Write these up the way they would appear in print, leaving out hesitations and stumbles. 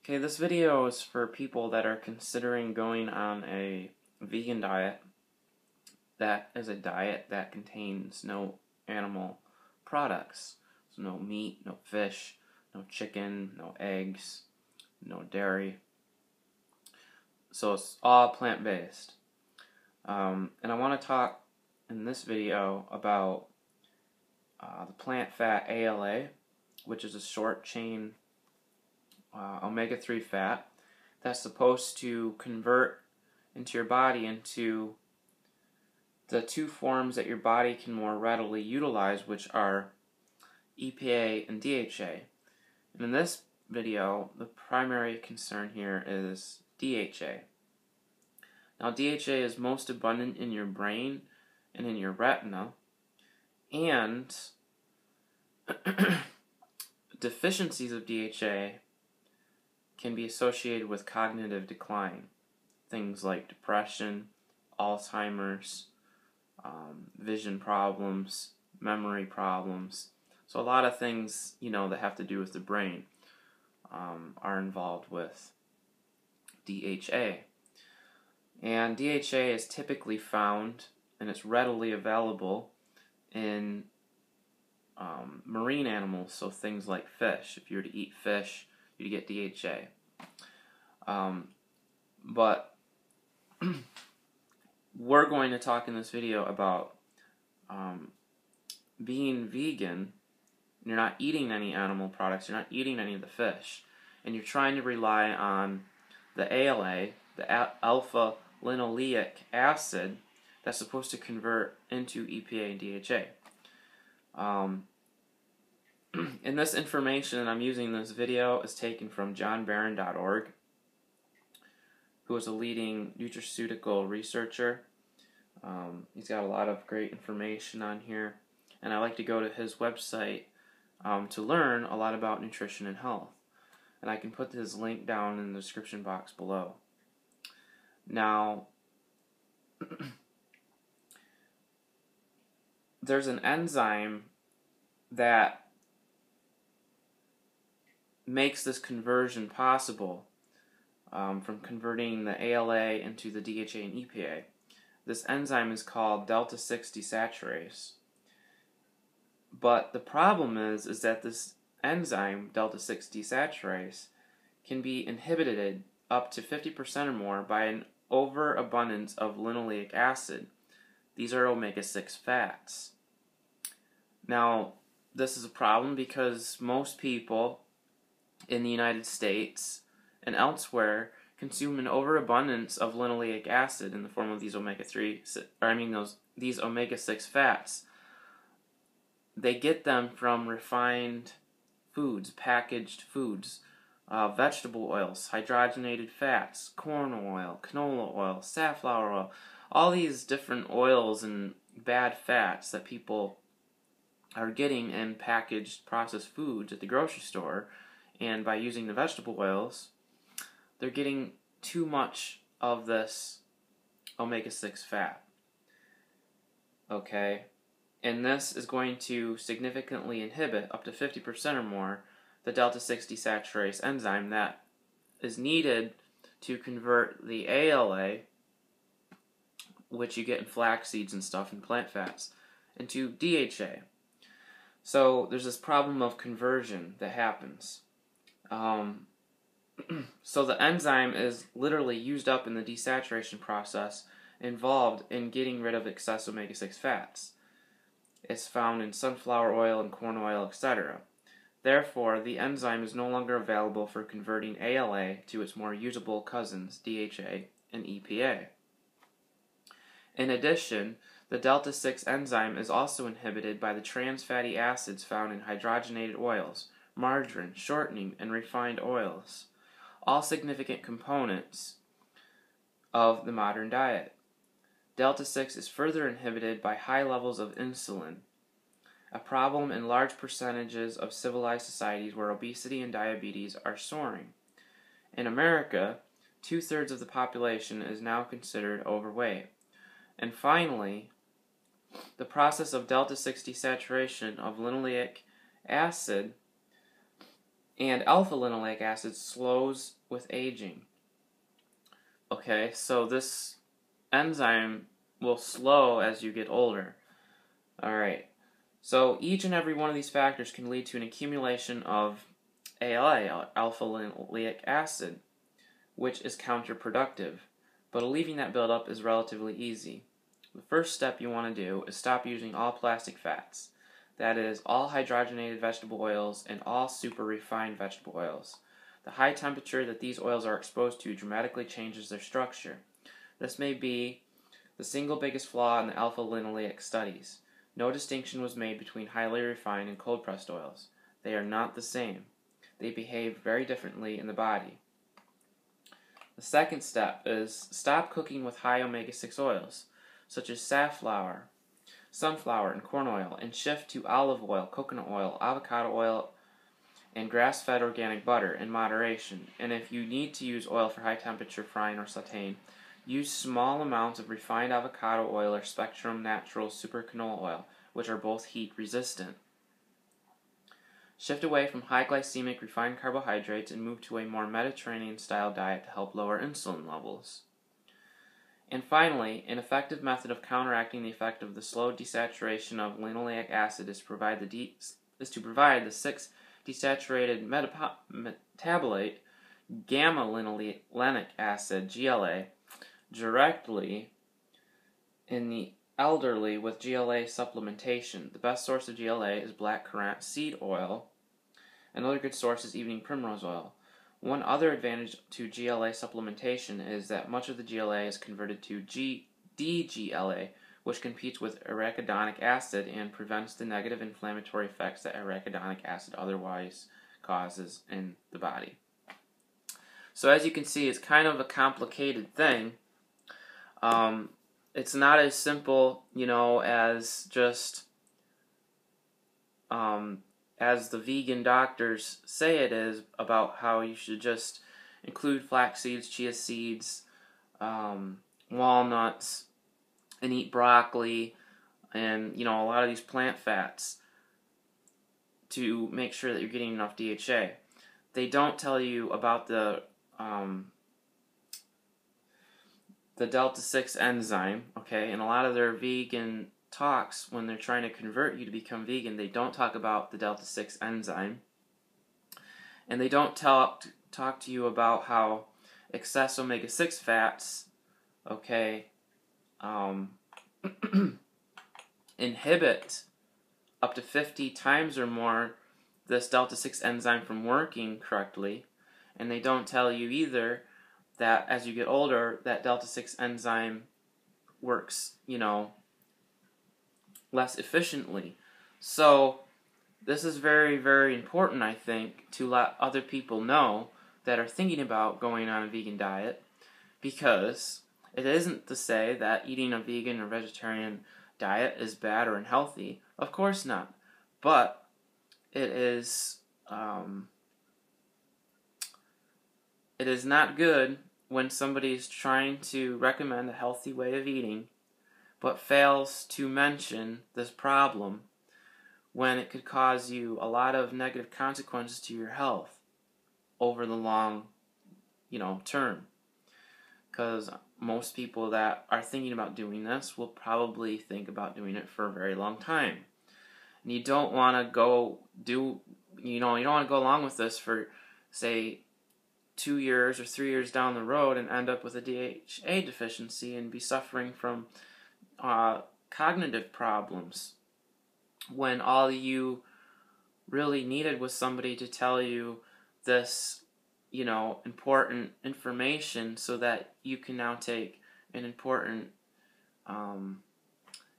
Okay, this video is for people that are considering going on a vegan diet. That is a diet that contains no animal products. So no meat, no fish, no chicken, no eggs, no dairy. So it's all plant-based. And I want to talk in this video about the plant fat ALA, which is a short-chain omega-3 fat that's supposed to convert into your body into the two forms that your body can more readily utilize, which are EPA and DHA. And in this video, the primary concern here is DHA. Now, DHA is most abundant in your brain and in your retina, and deficiencies of DHA can be associated with cognitive decline. Things like depression, Alzheimer's, vision problems, memory problems. So a lot of things, that have to do with the brain are involved with DHA. And DHA is typically found, and it's readily available in marine animals, so things like fish. If you were to eat fish, you'd get DHA. But we're going to talk in this video about being vegan. You're not eating any animal products, you're not eating any of the fish, and you're trying to rely on the ALA, the alpha-linoleic acid, that's supposed to convert into EPA and DHA. And this information that I'm using in this video is taken from johnbarron.org, who is a leading nutraceutical researcher. He's got a lot of great information on here, and I like to go to his website to learn a lot about nutrition and health. And I can put his link down in the description box below. Now, there's an enzyme that makes this conversion possible from converting the ALA into the DHA and EPA. This enzyme is called delta-6 desaturase. But the problem is that this enzyme, delta-6 desaturase, can be inhibited up to 50% or more by an overabundance of linoleic acid. These are omega-6 fats. Now, this is a problem because most people in the United States and elsewhere consume an overabundance of linoleic acid in the form of these these omega-6 fats. They get them from refined foods, packaged foods, vegetable oils, hydrogenated fats, corn oil, canola oil, safflower oil, all these different oils and bad fats that people are getting in packaged processed foods at the grocery store. And by using the vegetable oils, they're getting too much of this omega-6 fat. Okay? And this is going to significantly inhibit, up to 50% or more, the delta-6 desaturase enzyme that is needed to convert the ALA, which you get in flax seeds and stuff and plant fats, into DHA. So there's this problem of conversion that happens. So the enzyme is literally used up in the desaturation process involved in getting rid of excess omega-6 fats. It's found in sunflower oil and corn oil, etc. Therefore, the enzyme is no longer available for converting ALA to its more usable cousins, DHA and EPA. In addition, the delta-6 enzyme is also inhibited by the trans fatty acids found in hydrogenated oils, margarine, shortening, and refined oils, all significant components of the modern diet. Delta-6 is further inhibited by high levels of insulin, a problem in large percentages of civilized societies where obesity and diabetes are soaring. In America, 2/3 of the population is now considered overweight. And finally, the process of delta-6 desaturation of linoleic acid And alpha-linoleic acid slows with aging. Okay, so this enzyme will slow as you get older. Alright, so each and every one of these factors can lead to an accumulation of ALA, alpha-linoleic acid, which is counterproductive. But alleviating that buildup is relatively easy. The first step you want to do is stop using all plastic fats. That is, all hydrogenated vegetable oils and all super refined vegetable oils. The high temperature that these oils are exposed to dramatically changes their structure. This may be the single biggest flaw in the alpha-linoleic studies. No distinction was made between highly refined and cold-pressed oils. They are not the same. They behave very differently in the body. The second step is stop cooking with high omega-6 oils, such as safflower, sunflower, and corn oil, and shift to olive oil, coconut oil, avocado oil, and grass-fed organic butter in moderation. And if you need to use oil for high-temperature frying or sautéing, use small amounts of refined avocado oil or Spectrum Natural Super Canola Oil, which are both heat-resistant. Shift away from high glycemic refined carbohydrates and move to a more Mediterranean-style diet to help lower insulin levels. And finally, an effective method of counteracting the effect of the slow desaturation of linoleic acid is to provide the 6-desaturated metabolite gamma-linolenic acid, GLA, directly in the elderly with GLA supplementation. The best source of GLA is black currant seed oil. Another good source is evening primrose oil. One other advantage to GLA supplementation is that much of the GLA is converted to DGLA, which competes with arachidonic acid and prevents the negative inflammatory effects that arachidonic acid otherwise causes in the body. So as you can see, it's kind of a complicated thing. It's not as simple, as just as the vegan doctors say it is, about how you should just include flax seeds, chia seeds, walnuts, and eat broccoli, and a lot of these plant fats to make sure that you're getting enough DHA. They don't tell you about the delta-6 enzyme, okay? And a lot of their vegan talks, when they're trying to convert you to become vegan, they don't talk about the delta-6 enzyme. And they don't talk to you about how excess omega-6 fats, okay, inhibit up to 50 times or more this delta-6 enzyme from working correctly. And they don't tell you either that as you get older, that delta-6 enzyme works, less efficiently. So this is very, very important, I think, to let other people know that are thinking about going on a vegan diet, because it isn't to say that eating a vegan or vegetarian diet is bad or unhealthy. Of course not. But it is not good when somebody's trying to recommend a healthy way of eating but fails to mention this problem, when it could cause you a lot of negative consequences to your health over the long, term. Because most people that are thinking about doing this will probably think about doing it for a very long time. And you don't want to go along with this for, say, 2 years or 3 years down the road and end up with a DHA deficiency and be suffering from cognitive problems, when all you really needed was somebody to tell you this, important information so that you can now take an important and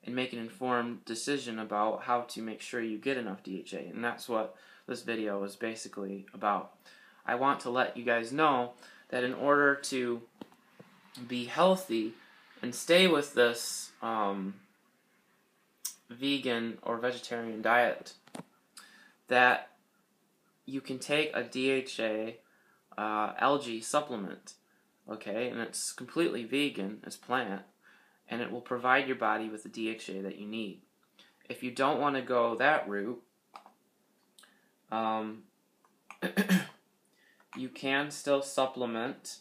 make an informed decision about how to make sure you get enough DHA. And that's what this video is basically about. I want to let you guys know that in order to be healthy and stay with this vegan or vegetarian diet, that you can take a DHA algae supplement, okay, and it's completely vegan, it's plant, and it will provide your body with the DHA that you need. If you don't want to go that route, you can still supplement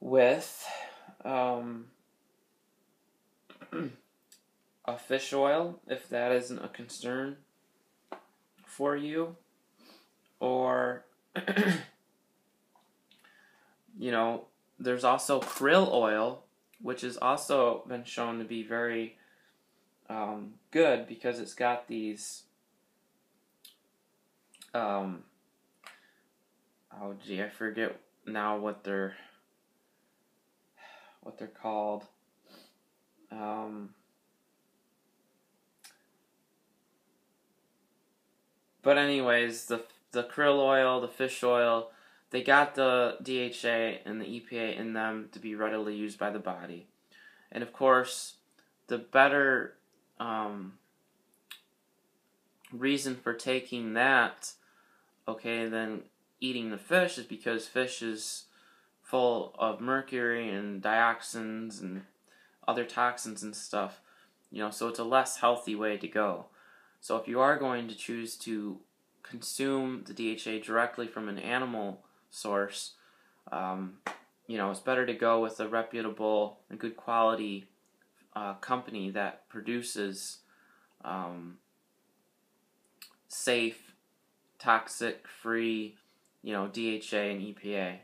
with a fish oil if that isn't a concern for you, or there's also krill oil, which has also been shown to be very good because it's got these I forget now what they're called. But anyways, the krill oil, the fish oil, they got the DHA and the EPA in them to be readily used by the body. And of course, the better reason for taking that, than eating the fish is because fish is full of mercury and dioxins and other toxins and stuff. So it's a less healthy way to go. So if you are going to choose to consume the DHA directly from an animal source, it's better to go with a reputable and good quality company that produces safe, toxic-free, DHA and EPA.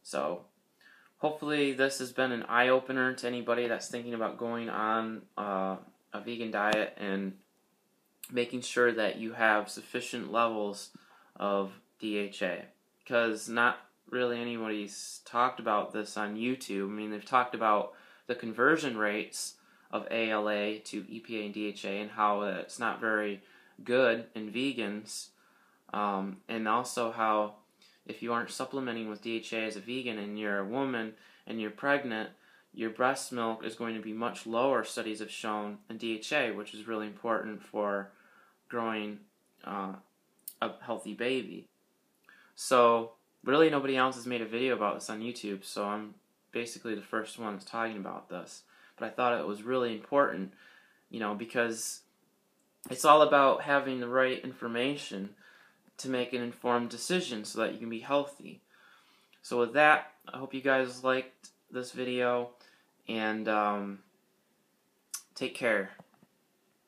So hopefully this has been an eye-opener to anybody that's thinking about going on a vegan diet and making sure that you have sufficient levels of DHA, because not really anybody's talked about this on YouTube. I mean, they've talked about the conversion rates of ALA to EPA and DHA and how it's not very good in vegans, and also how if you aren't supplementing with DHA as a vegan and you're a woman and you're pregnant, your breast milk is going to be much lower, studies have shown, in DHA, which is really important for growing a healthy baby. So really nobody else has made a video about this on YouTube, so I'm basically the first one that's talking about this. But I thought it was really important, because it's all about having the right information to make an informed decision so that you can be healthy. So with that, I hope you guys liked this video, and take care.